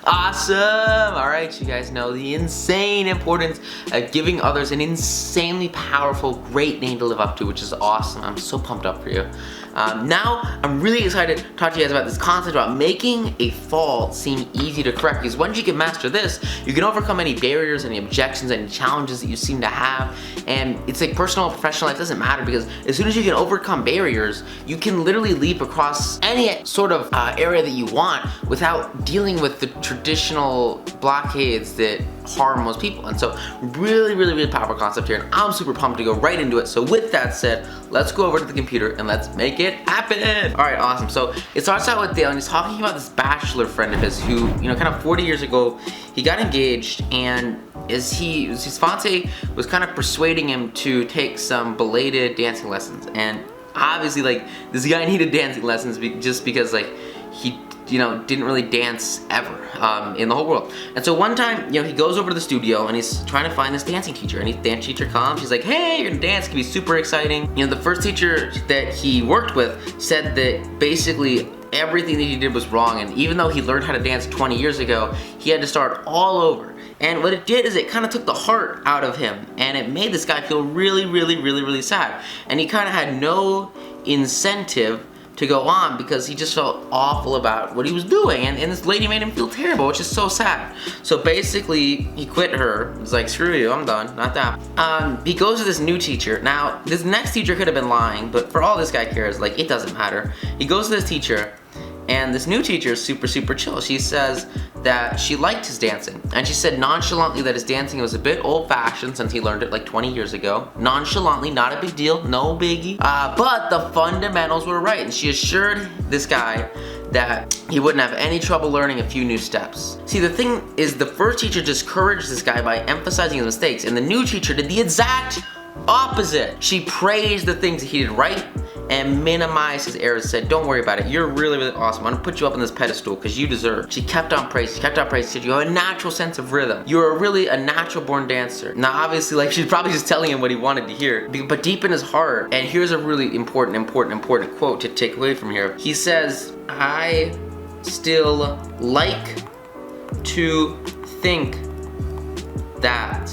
Awesome! Alright, you guys know the insane importance of giving others an insanely powerful, great name to live up to, which is awesome. I'm so pumped up for you. Now, I'm really excited to talk to you guys about this concept about making a fault seem easy to correct. Because once you can master this, you can overcome any barriers, any objections, any challenges that you seem to have. And it's like personal and professional life doesn't matter, because as soon as you can overcome barriers, you can literally leap across any sort of area that you want without dealing with the traditional blockades that harm most people. And so really powerful concept here, and I'm super pumped to go right into it. So with that said, let's go over to the computer and let's make it happen. All right, awesome. So it starts out with Dale, and he's talking about this bachelor friend of his who, kind of 40 years ago, he got engaged, and his fiance was kind of persuading him to take some belated dancing lessons. And obviously, like, this guy needed dancing lessons just because, like, he didn't really dance ever in the whole world. And so one time, he goes over to the studio and he's trying to find this dancing teacher, and his dance teacher comes. He's like, hey, you're gonna dance, it's gonna be super exciting. The first teacher that he worked with said that basically everything that he did was wrong, and even though he learned how to dance 20 years ago, he had to start all over. And what it did is it kind of took the heart out of him, and it made this guy feel really sad. And he kind of had no incentive to go on because he just felt awful about what he was doing, and this lady made him feel terrible, which is so sad. So basically, he quit her. He's like, screw you, I'm done, not that. He goes to this new teacher. Now, this next teacher could have been lying, but for all this guy cares, like, it doesn't matter. He goes to this teacher, and this new teacher is super chill. She says that she liked his dancing, and she said nonchalantly that his dancing was a bit old-fashioned since he learned it like 20 years ago. Nonchalantly, not a big deal, no biggie. But the fundamentals were right, and she assured this guy that he wouldn't have any trouble learning a few new steps. See, the thing is, the first teacher discouraged this guy by emphasizing his mistakes, and the new teacher did the exact opposite. She praised the things that he did right and minimized his errors, said, don't worry about it, you're really awesome, I'm gonna put you up on this pedestal because you deserve it. She kept on praising, said you have a natural sense of rhythm, you're really a natural born dancer. Now obviously, like, she's probably just telling him what he wanted to hear, but deep in his heart, and here's a really important quote to take away from here. He says, I still like to think that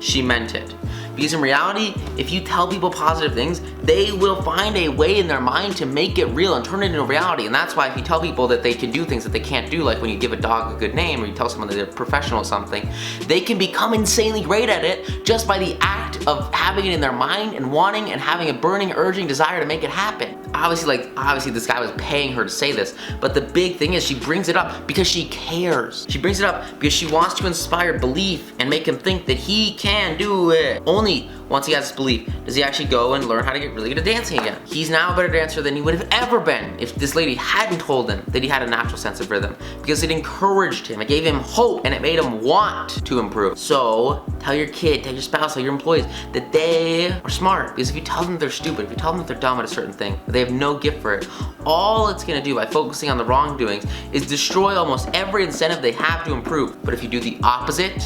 she meant it. Because in reality, if you tell people positive things, they will find a way in their mind to make it real and turn it into reality. And that's why if you tell people that they can do things that they can't do, like when you give a dog a good name or you tell someone that they're professional at something, they can become insanely great at it just by the act of having it in their mind and wanting and having a burning, urging desire to make it happen. Obviously this guy was paying her to say this, but the big thing is she brings it up because she cares. She brings it up because she wants to inspire belief and make him think that he can do it. Only once he has this belief does he actually go and learn how to get really good at dancing again. He's now a better dancer than he would have ever been if this lady hadn't told him that he had a natural sense of rhythm, because it encouraged him, it gave him hope, and it made him want to improve. So tell your kid, tell your spouse, tell your employees that they are smart, because if you tell them they're stupid, if you tell them that they're dumb at a certain thing, they have no gift for it, all it's gonna do by focusing on the wrongdoings is destroy almost every incentive they have to improve. But if you do the opposite,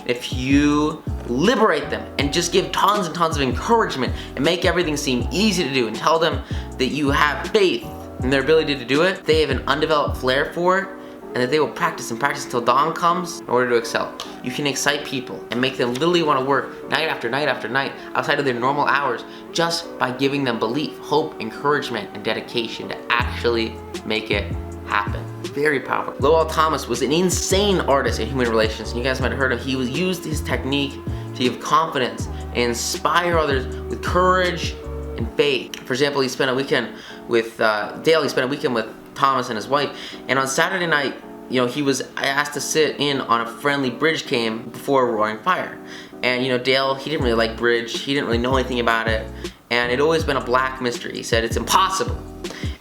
if you liberate them and just give tons and tons of encouragement and make everything seem easy to do and tell them that you have faith in their ability to do it, they have an undeveloped flair for it, and that they will practice until dawn comes in order to excel. You can excite people and make them literally want to work night after night outside of their normal hours just by giving them belief, hope, encouragement, and dedication to actually make it happen. Very powerful. Lowell Thomas was an insane artist in human relations, and you guys might have heard of him. He used his technique to give confidence and inspire others with courage and faith. For example, he spent a weekend with Dale. He spent a weekend with Thomas and his wife, and on Saturday night, he was asked to sit in on a friendly bridge game before a roaring fire. And Dale, he didn't really like bridge. He didn't really know anything about it, and it had always been a black mystery. He said it's impossible.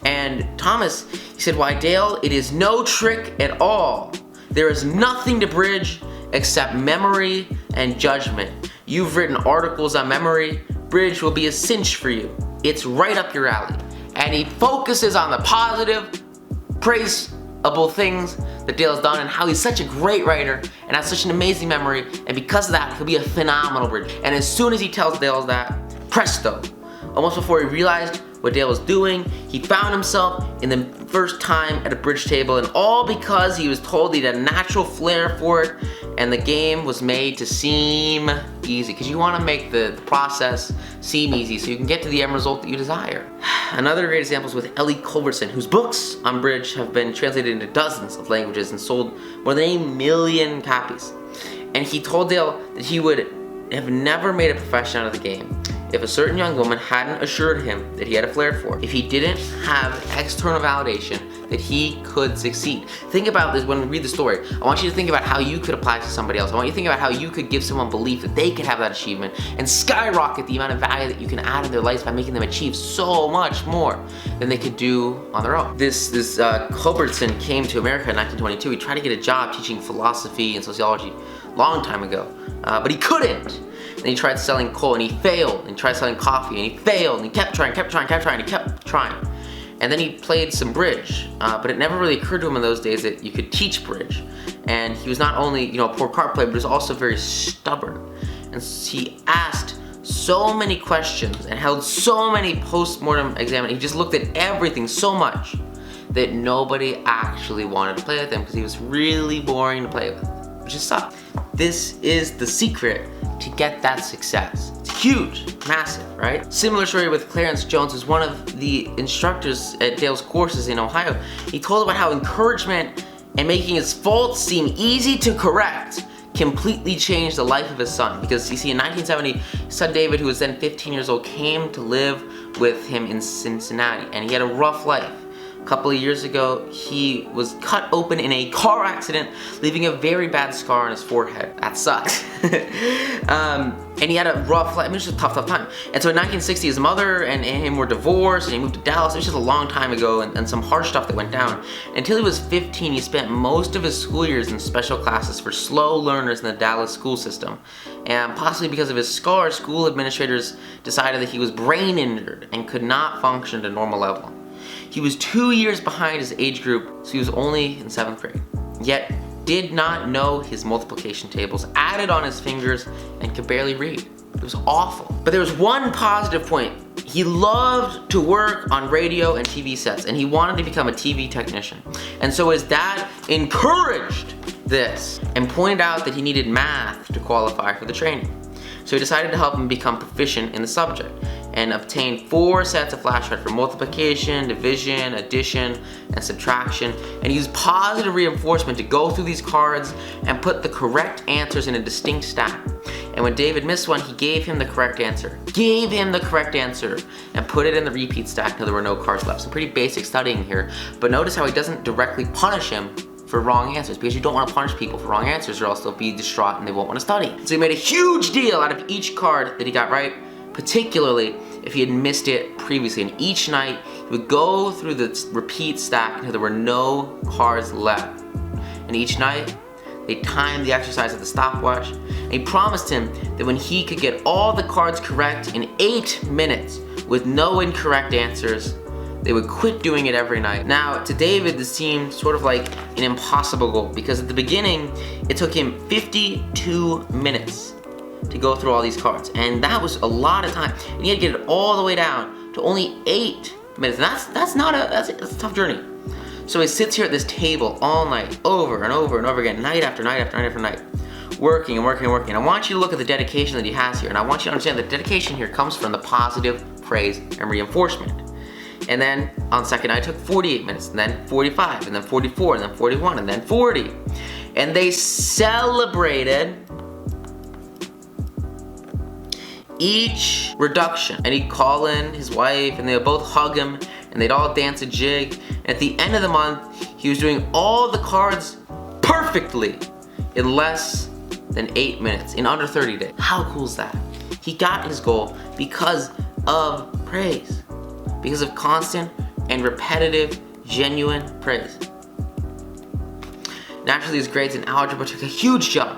And Thomas, he said, why, Dale, it is no trick at all. There is nothing to bridge except memory and judgment. You've written articles on memory. Bridge will be a cinch for you. It's right up your alley. And he focuses on the positive, praiseable things that Dale's done and how he's such a great writer and has such an amazing memory. And because of that, he'll be a phenomenal bridge. And as soon as he tells Dale that, presto, almost before he realized, what Dale was doing. He found himself in the first time at a bridge table, and all because he was told he had a natural flair for it, and the game was made to seem easy, because you want to make the process seem easy so you can get to the end result that you desire. Another great example is with Ellie Culbertson, whose books on bridge have been translated into dozens of languages and sold more than 1 million copies. And he told Dale that he would have never made a profession out of the game if a certain young woman hadn't assured him that he had a flair for it, if he didn't have external validation that he could succeed. Think about this when we read the story. I want you to think about how you could apply it to somebody else. I want you to think about how you could give someone belief that they could have that achievement and skyrocket the amount of value that you can add in their lives by making them achieve so much more than they could do on their own. This Culbertson came to America in 1922. He tried to get a job teaching philosophy and sociology a long time ago, but he couldn't. And he tried selling coal and he failed, and he tried selling coffee and he failed, and he kept trying, and he kept trying. And then he played some bridge, but it never really occurred to him in those days that you could teach bridge. And he was not only, a poor card player, but he was also very stubborn. And he asked so many questions and held so many post-mortem examinations. He just looked at everything so much that nobody actually wanted to play with him because he was really boring to play with, which just sucked. This is the secret to get that success. It's huge, massive, right? Similar story with Clarence Jones, who's one of the instructors at Dale's courses in Ohio. He told about how encouragement and making his faults seem easy to correct completely changed the life of his son. Because you see, in 1970, his son David, who was then 15 years old, came to live with him in Cincinnati, and he had a rough life. A couple of years ago, he was cut open in a car accident, leaving a very bad scar on his forehead. That sucks. And he had a rough life. I mean, it was just a tough time. And so in 1960, his mother and him were divorced, and he moved to Dallas. It was just a long time ago, and some harsh stuff that went down. Until he was 15, he spent most of his school years in special classes for slow learners in the Dallas school system. And possibly because of his scars, school administrators decided that he was brain injured and could not function at a normal level. He was 2 years behind his age group, so he was only in 7th grade. Yet, did not know his multiplication tables, added on his fingers, and could barely read. It was awful. But there was one positive point. He loved to work on radio and TV sets, and he wanted to become a TV technician. And so his dad encouraged this and pointed out that he needed math to qualify for the training. So he decided to help him become proficient in the subject and obtained 4 sets of flashcards for multiplication, division, addition, and subtraction, and used positive reinforcement to go through these cards and put the correct answers in a distinct stack. And when David missed one, he gave him the correct answer. And put it in the repeat stack until there were no cards left. So pretty basic studying here, but notice how he doesn't directly punish him for wrong answers, because you don't want to punish people for wrong answers or else they'll be distraught and they won't want to study. So he made a huge deal out of each card that he got right, particularly if he had missed it previously. And each night he would go through the repeat stack until there were no cards left. And each night they timed the exercise at the stopwatch, and he promised him that when he could get all the cards correct in 8 minutes with no incorrect answers, they would quit doing it every night. Now, to David, this seemed sort of like an impossible goal, because at the beginning, it took him 52 minutes to go through all these cards, and that was a lot of time. And he had to get it all the way down to only 8 minutes. And that's a tough journey. So he sits here at this table all night, over and over and over again, night after night after night after night, working and working and working. And I want you to look at the dedication that he has here, and I want you to understand that dedication here comes from the positive praise and reinforcement. And then on the second night, it took 48 minutes, and then 45, and then 44, and then 41, and then 40. And they celebrated each reduction. And he'd call in his wife, and they would both hug him, and they'd all dance a jig. And at the end of the month, he was doing all the cards perfectly in less than 8 minutes, in under 30 days. How cool is that? He got his goal because of praise. Because of constant and repetitive, genuine praise. Naturally, his grades in algebra took a huge jump.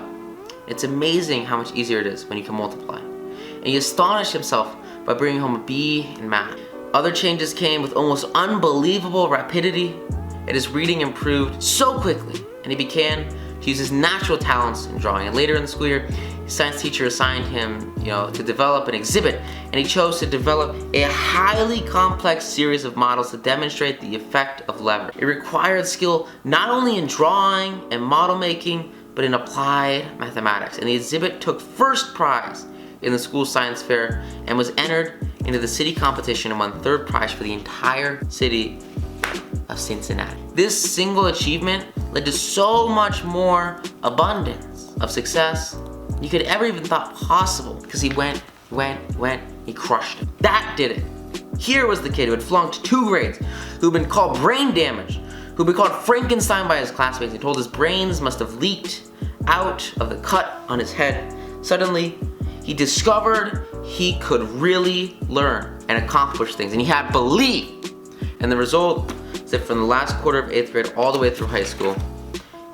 It's amazing how much easier it is when you can multiply. And he astonished himself by bringing home a B in math. Other changes came with almost unbelievable rapidity, and his reading improved so quickly, and he began to use his natural talents in drawing. And later in the school year, his science teacher assigned him, to develop an exhibit, and he chose to develop a highly complex series of models to demonstrate the effect of leverage. It required skill not only in drawing and model making, but in applied mathematics. And the exhibit took first prize in the school science fair and was entered into the city competition and won third prize for the entire city of Cincinnati. This single achievement led to so much more abundance of success you could ever even thought possible, because he went, he crushed it. That did it. Here was the kid who had flunked 2 grades, who'd been called brain damaged, who'd been called Frankenstein by his classmates and told his brains must have leaked out of the cut on his head. Suddenly, he discovered he could really learn and accomplish things, and he had belief. And the result is that from the last quarter of 8th grade all the way through high school,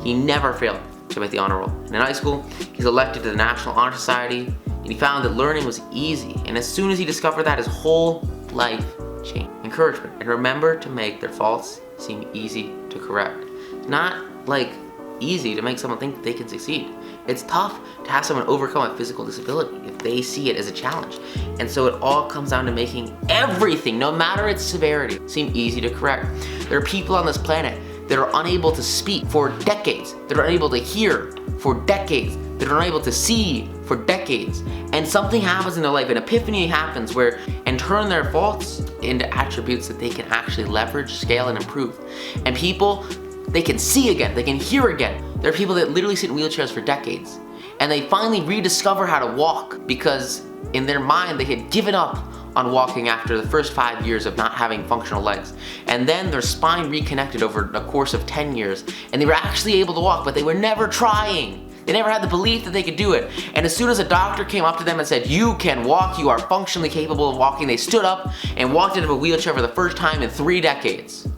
he never failed to make the honor roll. And in high school, he's elected to the National Honor Society, and he found that learning was easy. And as soon as he discovered that, his whole life changed. Encouragement, and remember to make their faults seem easy to correct. It's not like easy to make someone think that they can succeed. It's tough to have someone overcome a physical disability if they see it as a challenge. And so it all comes down to making everything, no matter its severity, seem easy to correct. There are people on this planet that are unable to speak for decades, that are unable to hear for decades, that are unable to see for decades. And something happens in their life, an epiphany happens and turn their faults into attributes that they can actually leverage, scale, and improve. And people, they can see again, they can hear again. There are people that literally sit in wheelchairs for decades, and they finally rediscover how to walk because in their mind they had given up on walking after the first 5 years of not having functional legs. And then their spine reconnected over a course of 10 years, and they were actually able to walk, but they were never trying. They never had the belief that they could do it. And as soon as a doctor came up to them and said, "You can walk, you are functionally capable of walking," they stood up and walked out of a wheelchair for the first time in 3 decades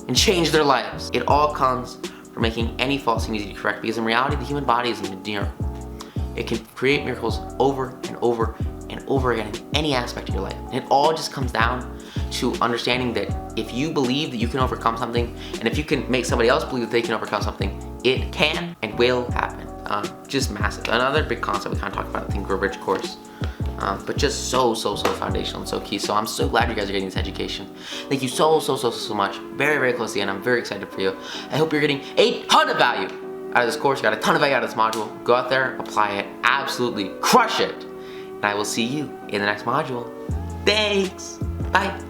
and changed their lives. It all comes from making any fault seem easy to correct, because in reality, the human body is a miracle. It can create miracles over and over and over again in any aspect of your life. And it all just comes down to understanding that if you believe that you can overcome something, and if you can make somebody else believe that they can overcome something, it can and will happen. Just massive. Another big concept we kind of talked about in the Think Grow Rich course. But just so foundational and so key. So I'm so glad you guys are getting this education. Thank you so much. Very close to the end. I'm very excited for you. I hope you're getting a ton of value out of this course. You got a ton of value out of this module. Go out there, apply it, absolutely crush it. And I will see you in the next module. Thanks. Bye.